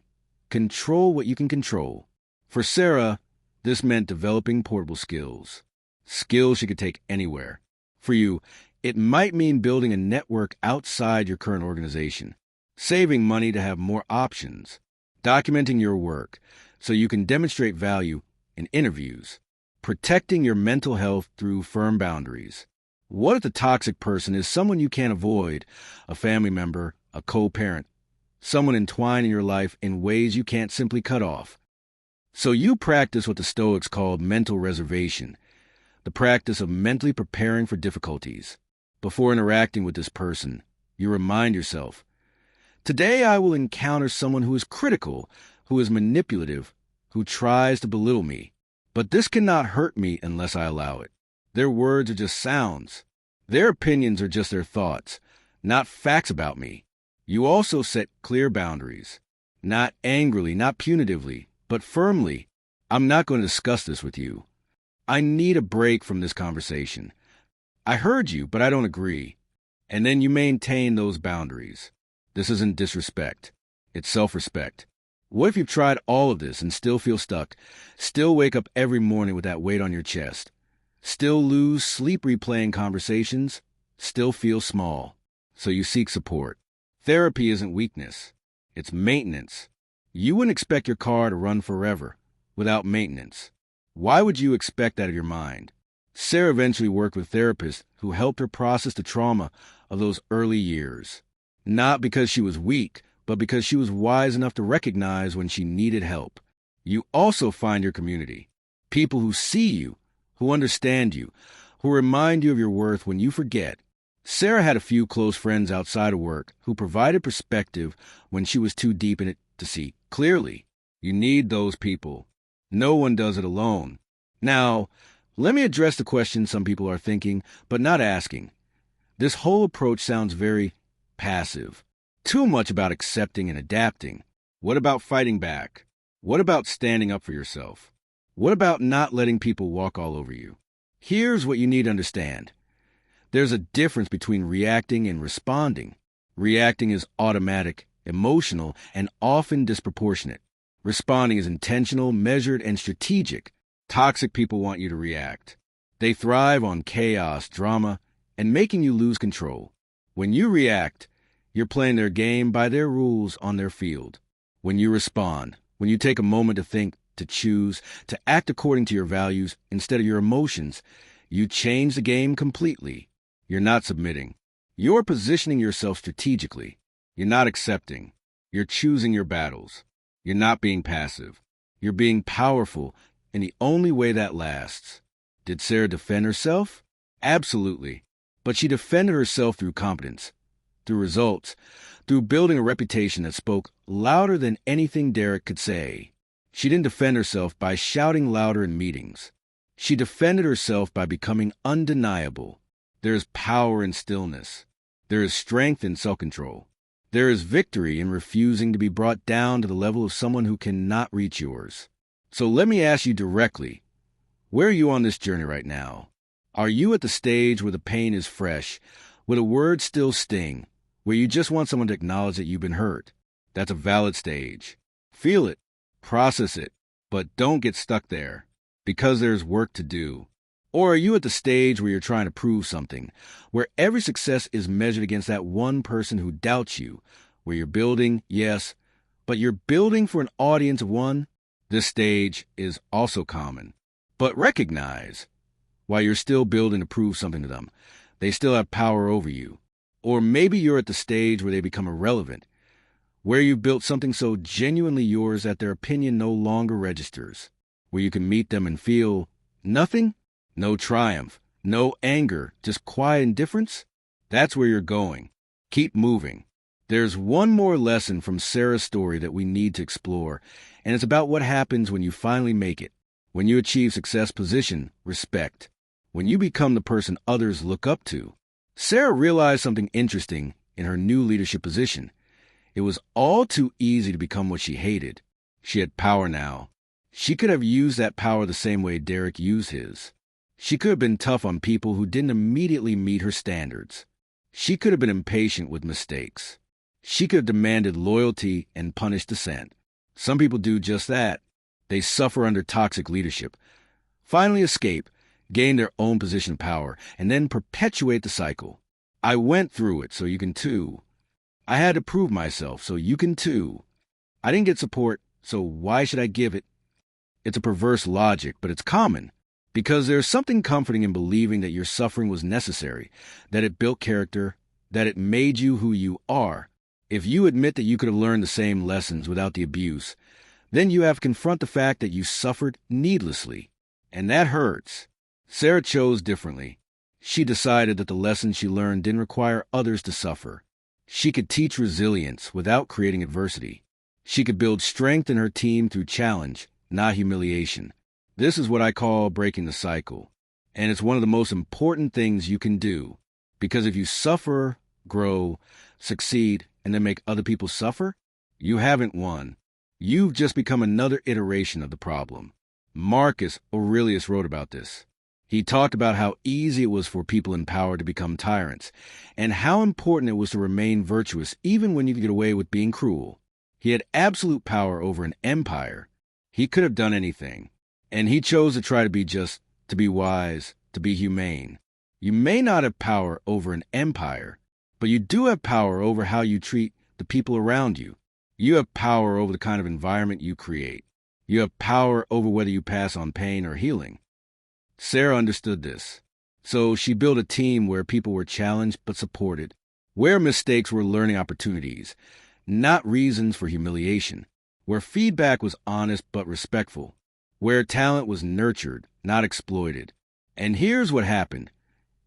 Speaker 1: Control what you can control. For Sarah, this meant developing portable skills. Skills she could take anywhere. For you, it might mean building a network outside your current organization, saving money to have more options, documenting your work so you can demonstrate value in interviews, protecting your mental health through firm boundaries. What if the toxic person is someone you can't avoid, a family member, a co-parent, someone entwined in your life in ways you can't simply cut off? So you practice what the Stoics called mental reservation, the practice of mentally preparing for difficulties. Before interacting with this person, you remind yourself, today I will encounter someone who is critical, who is manipulative, who tries to belittle me. But this cannot hurt me unless I allow it. Their words are just sounds. Their opinions are just their thoughts, not facts about me. You also set clear boundaries, not angrily, not punitively, but firmly. I'm not going to discuss this with you. I need a break from this conversation. I heard you, but I don't agree. And then you maintain those boundaries. This isn't disrespect. It's self-respect. What if you've tried all of this and still feel stuck, still wake up every morning with that weight on your chest, still lose sleep replaying conversations, still feel small? So you seek support. Therapy isn't weakness. It's maintenance. You wouldn't expect your car to run forever without maintenance. Why would you expect that of your mind? Sarah eventually worked with therapists who helped her process the trauma of those early years. Not because she was weak, but because she was wise enough to recognize when she needed help. You also find your community. People who see you, who understand you, who remind you of your worth when you forget. Sarah had a few close friends outside of work who provided perspective when she was too deep in it to see clearly. You need those people. No one does it alone. Now, let me address the question some people are thinking, but not asking. This whole approach sounds very passive. Too much about accepting and adapting. What about fighting back? What about standing up for yourself? What about not letting people walk all over you? Here's what you need to understand. There's a difference between reacting and responding. Reacting is automatic, emotional, and often disproportionate. Responding is intentional, measured, and strategic. Toxic people want you to react. They thrive on chaos, drama, and making you lose control. When you react, you're playing their game by their rules on their field. When you respond, when you take a moment to think, to choose, to act according to your values instead of your emotions, you change the game completely. You're not submitting. You're positioning yourself strategically. You're not accepting. You're choosing your battles. You're not being passive. You're being powerful in the only way that lasts. Did Sarah defend herself? Absolutely. But she defended herself through competence, through results, through building a reputation that spoke louder than anything Derek could say. She didn't defend herself by shouting louder in meetings. She defended herself by becoming undeniable. There is power in stillness. There is strength in self-control. There is victory in refusing to be brought down to the level of someone who cannot reach yours. So let me ask you directly, where are you on this journey right now? Are you at the stage where the pain is fresh, where the words still sting, where you just want someone to acknowledge that you've been hurt? That's a valid stage. Feel it, process it, but don't get stuck there, because there's work to do. Or are you at the stage where you're trying to prove something, where every success is measured against that one person who doubts you, where you're building, yes, but you're building for an audience of one? This stage is also common. But recognize, while you're still building to prove something to them, they still have power over you. Or maybe you're at the stage where they become irrelevant, where you've built something so genuinely yours that their opinion no longer registers, where you can meet them and feel nothing, no triumph, no anger, just quiet indifference. That's where you're going. Keep moving. There's one more lesson from Sarah's story that we need to explore, and it's about what happens when you finally make it, when you achieve success, position, respect, when you become the person others look up to. Sarah realized something interesting in her new leadership position. It was all too easy to become what she hated. She had power now. She could have used that power the same way Derek used his. She could have been tough on people who didn't immediately meet her standards. She could have been impatient with mistakes. She could have demanded loyalty and punished dissent. Some people do just that. They suffer under toxic leadership, finally escape, gain their own position of power, and then perpetuate the cycle. I went through it, so you can too. I had to prove myself, so you can too. I didn't get support, so why should I give it? It's a perverse logic, but it's common, because there's something comforting in believing that your suffering was necessary, that it built character, that it made you who you are. If you admit that you could have learned the same lessons without the abuse, then you have to confront the fact that you suffered needlessly. And that hurts. Sarah chose differently. She decided that the lessons she learned didn't require others to suffer. She could teach resilience without creating adversity. She could build strength in her team through challenge, not humiliation. This is what I call breaking the cycle. And it's one of the most important things you can do. Because if you suffer, grow, succeed, and then make other people suffer, you haven't won. You've just become another iteration of the problem. Marcus Aurelius wrote about this. He talked about how easy it was for people in power to become tyrants, and how important it was to remain virtuous even when you could get away with being cruel. He had absolute power over an empire. He could have done anything, and he chose to try to be just, to be wise, to be humane. You may not have power over an empire, but you do have power over how you treat the people around you. You have power over the kind of environment you create. You have power over whether you pass on pain or healing. Sarah understood this. So she built a team where people were challenged but supported, where mistakes were learning opportunities, not reasons for humiliation, where feedback was honest but respectful, where talent was nurtured, not exploited. And here's what happened.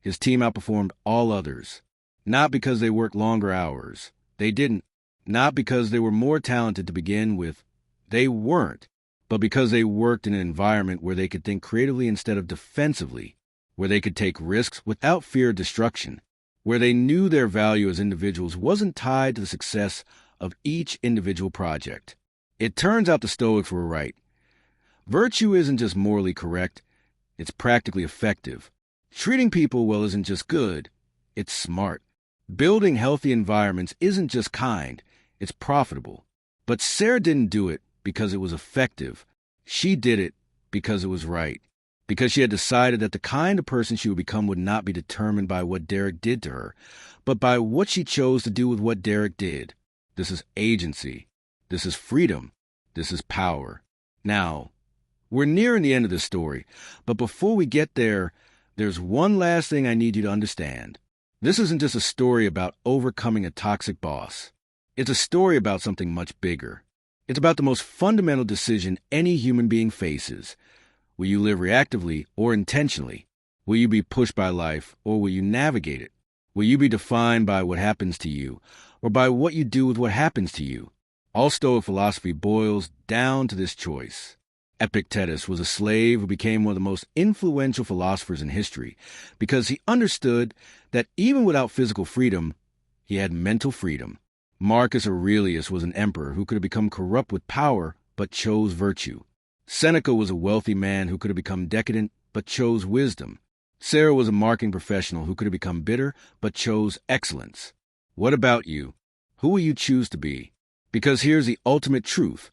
Speaker 1: His team outperformed all others, not because they worked longer hours. They didn't. Not because they were more talented to begin with. They weren't. But because they worked in an environment where they could think creatively instead of defensively, where they could take risks without fear of destruction, where they knew their value as individuals wasn't tied to the success of each individual project. It turns out the Stoics were right. Virtue isn't just morally correct, it's practically effective. Treating people well isn't just good, it's smart. Building healthy environments isn't just kind, it's profitable. But Sarah didn't do it because it was effective. She did it because it was right. Because she had decided that the kind of person she would become would not be determined by what Derek did to her, but by what she chose to do with what Derek did. This is agency. This is freedom. This is power. Now, we're nearing the end of this story, but before we get there, there's one last thing I need you to understand. This isn't just a story about overcoming a toxic boss. It's a story about something much bigger. It's about the most fundamental decision any human being faces. Will you live reactively or intentionally? Will you be pushed by life or will you navigate it? Will you be defined by what happens to you or by what you do with what happens to you? All Stoic philosophy boils down to this choice. Epictetus was a slave who became one of the most influential philosophers in history because he understood that even without physical freedom, he had mental freedom. Marcus Aurelius was an emperor who could have become corrupt with power but chose virtue. Seneca was a wealthy man who could have become decadent but chose wisdom. Sarah was a marketing professional who could have become bitter but chose excellence. What about you? Who will you choose to be? Because here's the ultimate truth.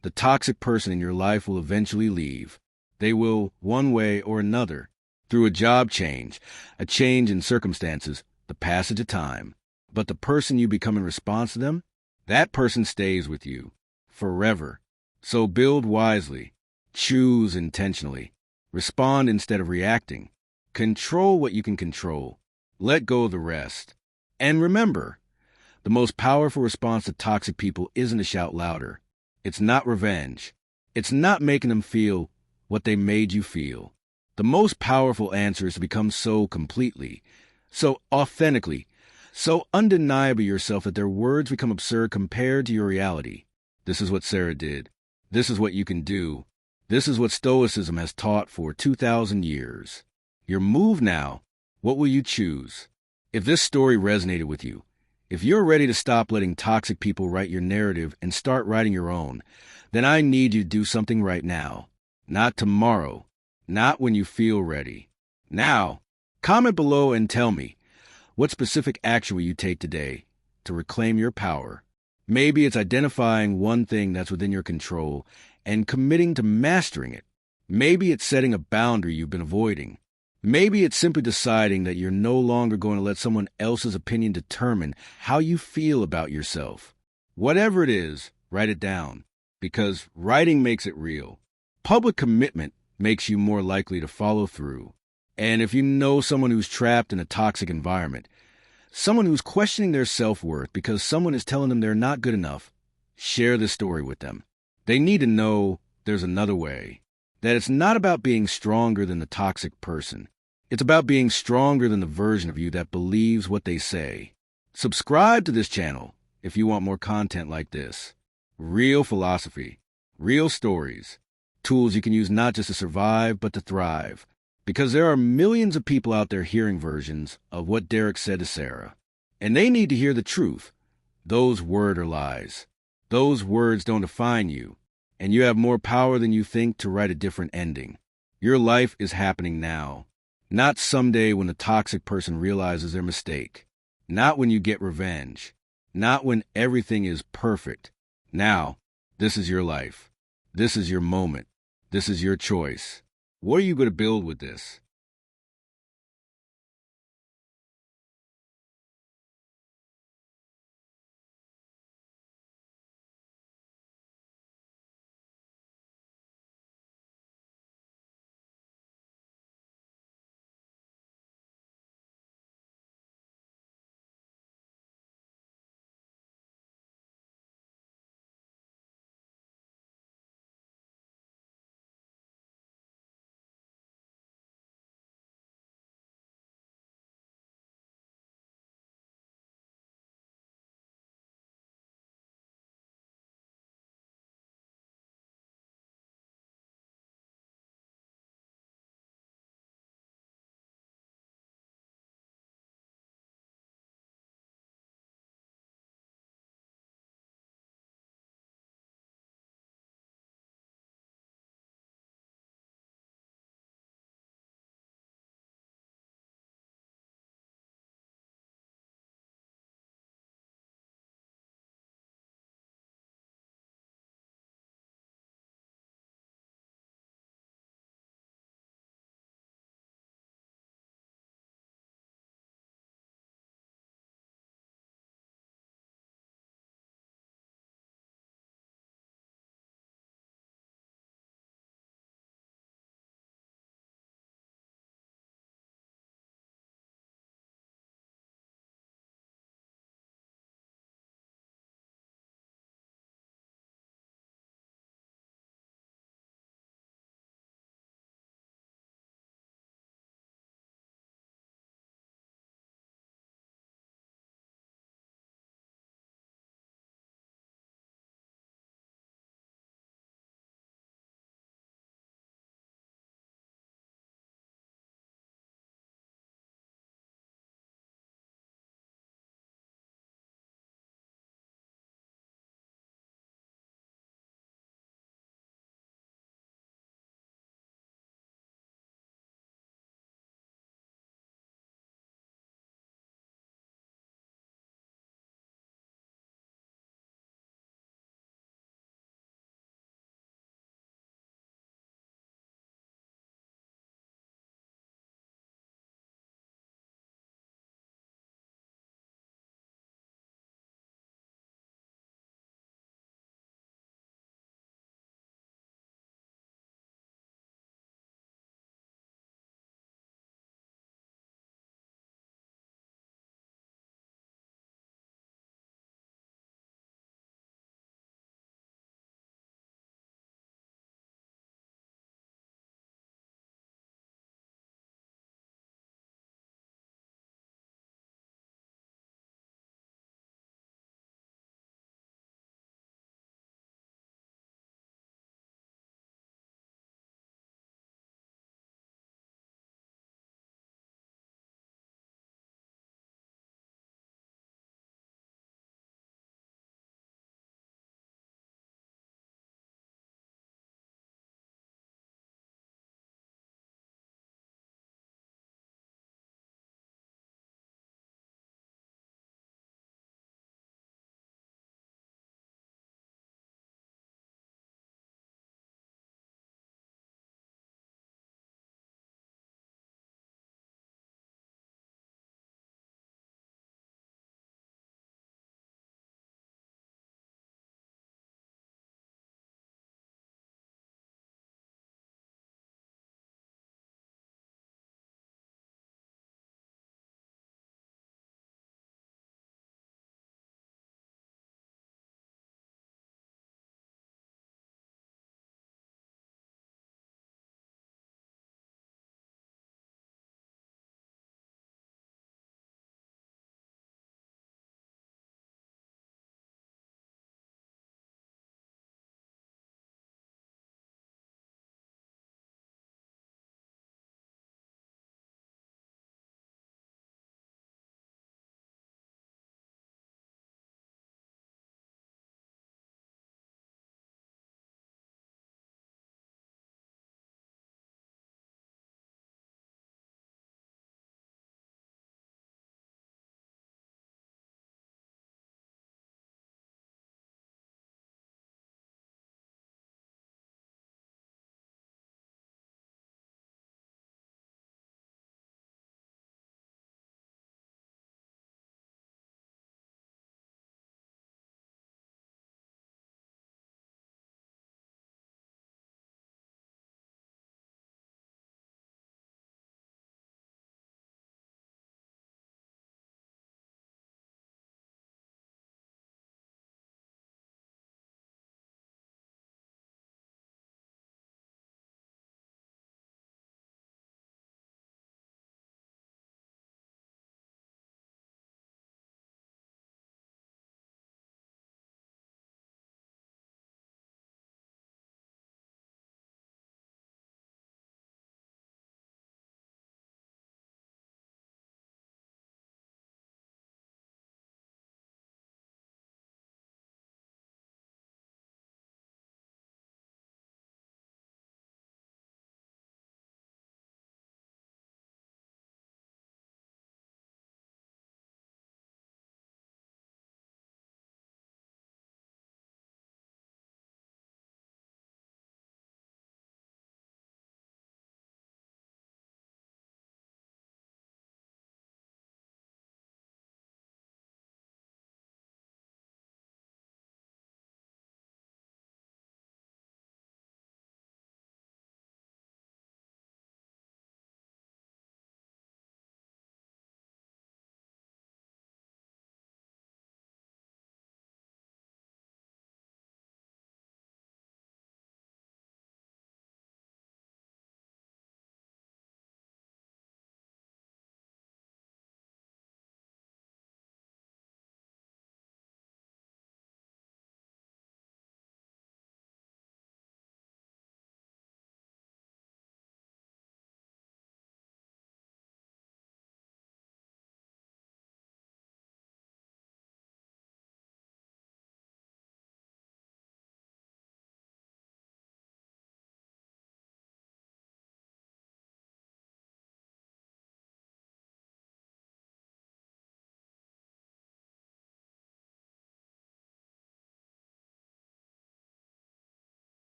Speaker 1: The toxic person in your life will eventually leave. They will, one way or another, through a job change, a change in circumstances, the passage of time. But the person you become in response to them, that person stays with you forever. So build wisely, choose intentionally, respond instead of reacting, control what you can control, let go of the rest. And remember, the most powerful response to toxic people isn't to shout louder. It's not revenge. It's not making them feel what they made you feel. The most powerful answer is to become so completely, so authentically, so undeniably yourself that their words become absurd compared to your reality. This is what Sarah did. This is what you can do. This is what Stoicism has taught for 2,000 years. Your move now. What will you choose? If this story resonated with you, If you're ready to stop letting toxic people write your narrative and start writing your own, then I need you to do something right now. Not tomorrow. Not when you feel ready. Now, comment below and tell me, what specific action will you take today to reclaim your power? Maybe it's identifying one thing that's within your control and committing to mastering it. Maybe it's setting a boundary you've been avoiding. Maybe it's simply deciding that you're no longer going to let someone else's opinion determine how you feel about yourself. Whatever it is, write it down, because writing makes it real. Public commitment makes you more likely to follow through. And if you know someone who's trapped in a toxic environment, someone who's questioning their self-worth because someone is telling them they're not good enough, share this story with them. They need to know there's another way. That it's not about being stronger than the toxic person. It's about being stronger than the version of you that believes what they say. Subscribe to this channel if you want more content like this. Real philosophy, real stories, tools you can use not just to survive, but to thrive. Because there are millions of people out there hearing versions of what Derek said to Sarah. And they need to hear the truth. Those words are lies. Those words don't define you. And you have more power than you think to write a different ending. Your life is happening now. Not someday when the toxic person realizes their mistake. Not when you get revenge. Not when everything is perfect. Now, this is your life. This is your moment. This is your choice. What are you going to build with this?